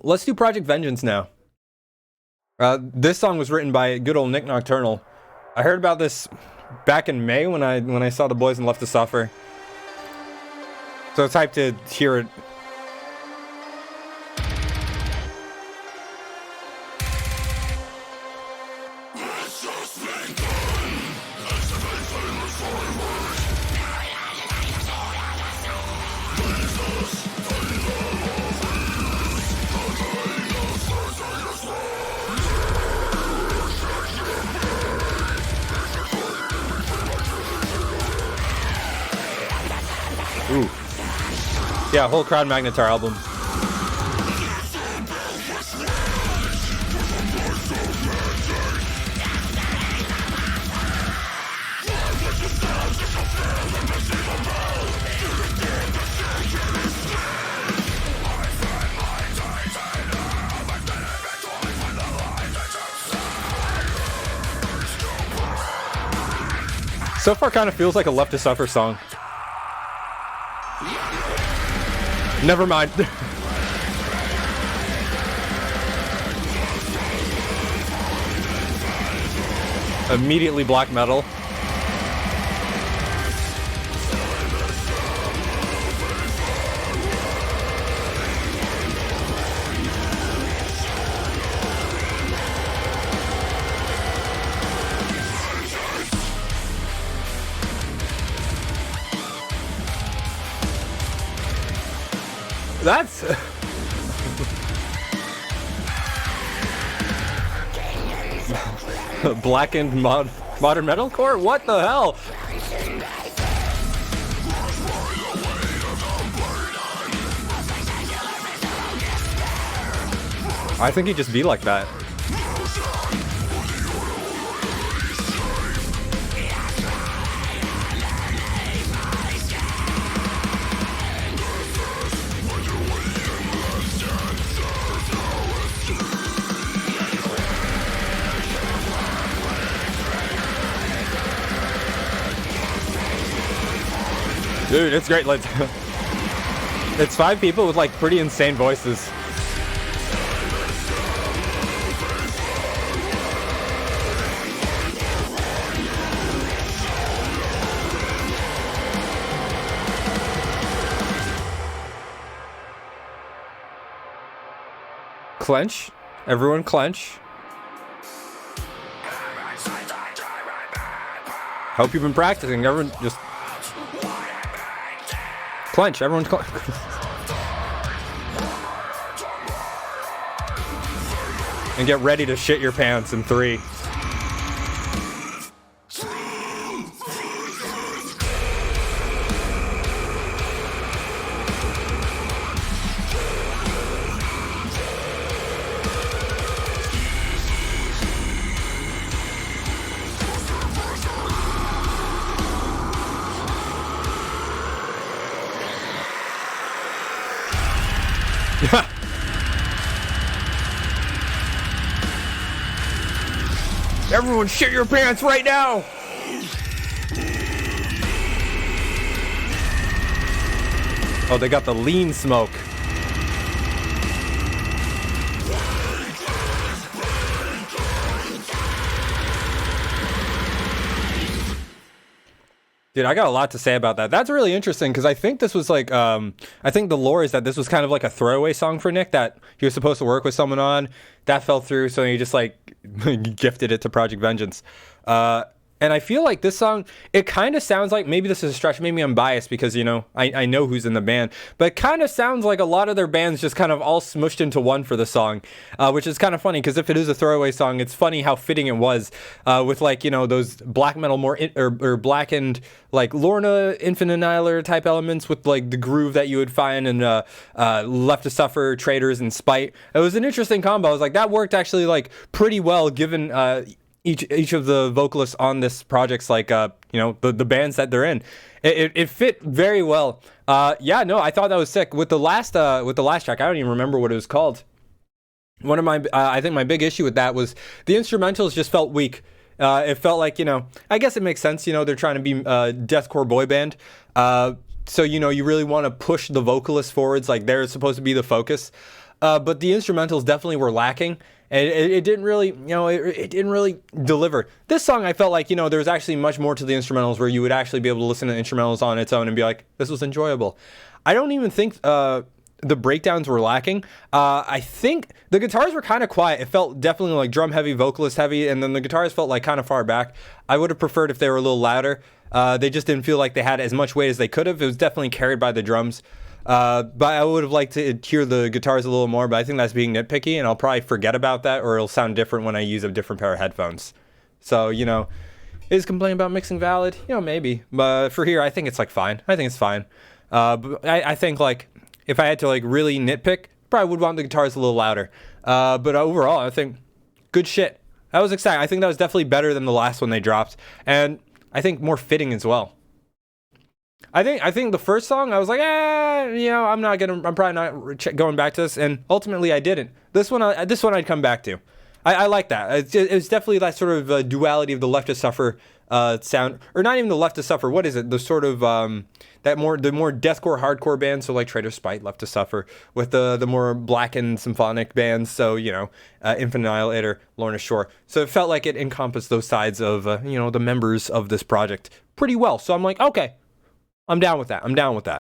Let's do Project Vengeance now. This song was written by good old Nick Nocturnal. I heard about this back in May when I saw the boys in Left to Suffer. So it's hyped to hear it. Ooh. Yeah, whole Crowd Magnetar album. So far kind of feels like a Left to Suffer song. Never mind. Immediately black metal. That's blackened modern metalcore? What the hell? I think he'd just be like that. Dude, it's great. It's 5 people with like pretty insane voices. Clench. Everyone clench. Hope you've been practicing. Everyone just clench. Everyone's clench. And get ready to shit your pants in 3. Everyone shit your pants right now! Oh, they got the lean smoke. Dude, I got a lot to say about that. That's really interesting because I think this was like, I think the lore is that this was kind of like a throwaway song for Nick that he was supposed to work with someone on. That fell through, so he just like gifted it to Project Vengeance. And I feel like this song, it kind of sounds like, maybe this is a stretch, maybe I'm biased because, you know, I know who's in the band, but it kind of sounds like a lot of their bands just kind of all smushed into one for the song, which is kind of funny because if it is a throwaway song, it's funny how fitting it was with like, you know, those black metal or blackened, like Lorna, Infinite Annihilator type elements with like the groove that you would find in Left to Suffer, Traitors, and Spite. It was an interesting combo. I was like, that worked actually like pretty well given each of the vocalists on this project's like you know the bands that they're in. It fit very well. Yeah, no, I thought that was sick. With the last track, I don't even remember what it was called. One of my I think my big issue with that was the instrumentals just felt weak. It felt like, you know, I guess it makes sense, you know, they're trying to be deathcore boy band. So, you know, you really want to push the vocalists forwards, like they're supposed to be the focus. but the instrumentals definitely were lacking. And it didn't really, it didn't really deliver. This song, I felt like, there was actually much more to the instrumentals where you would actually be able to listen to the instrumentals on its own and be like, this was enjoyable. I don't even think the breakdowns were lacking. I think the guitars were kind of quiet. It felt definitely like drum heavy, vocalist heavy, and then the guitars felt like kind of far back. I would have preferred if they were a little louder. They just didn't feel like they had as much weight as they could have. It was definitely carried by the drums. But I would have liked to hear the guitars a little more, but I think that's being nitpicky, and I'll probably forget about that, or it'll sound different when I use a different pair of headphones. So, is complaining about mixing valid? Maybe. But for here, I think it's, fine. I think it's fine. But I think, if I had to, really nitpick, probably would want the guitars a little louder. But overall, I think good shit. That was exciting. I think that was definitely better than the last one they dropped, and I think more fitting as well. I think the first song I was like, I'm probably not going back to this, and ultimately I didn't. This one I'd come back to. I like that. It's definitely that sort of duality of the Left to Suffer sound, or not even the Left to Suffer. What is it? The sort of the more deathcore, hardcore bands, so like Traitor Spite, Left to Suffer, with the more blackened symphonic bands, so Infinite Annihilator, Lorna Shore. So it felt like it encompassed those sides of the members of this project pretty well. So I'm like, okay. I'm down with that.